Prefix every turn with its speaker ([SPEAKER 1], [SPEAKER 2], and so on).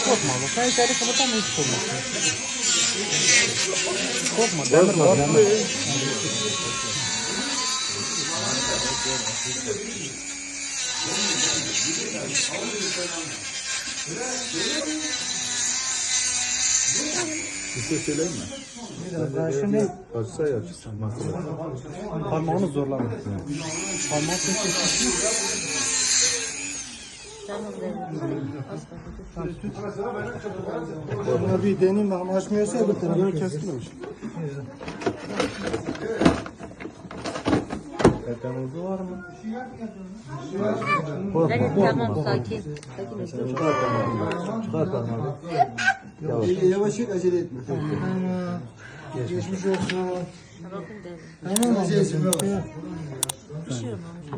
[SPEAKER 1] Korkma bak. Sen içeri kapatamam hiç korkma. Korkma. Demir var.
[SPEAKER 2] Bir şey söyleyeyim mi?
[SPEAKER 1] Şimdi
[SPEAKER 2] Açsa ya.
[SPEAKER 1] parmağını zorlama. Parmağı sesi.
[SPEAKER 3] Buna bir deneyim bakalım, açmıyorsa öbür tarafını kesilmiş.
[SPEAKER 2] Tetanüzü var mı?
[SPEAKER 4] Tamam sakin.
[SPEAKER 2] Çıkar parmağı. Çıkar parmağı.
[SPEAKER 3] Yavaş et, acele etme. Geçmiş olsun.
[SPEAKER 4] Bakın dedim.
[SPEAKER 3] Tamam mı?
[SPEAKER 4] Bir şey olmamış.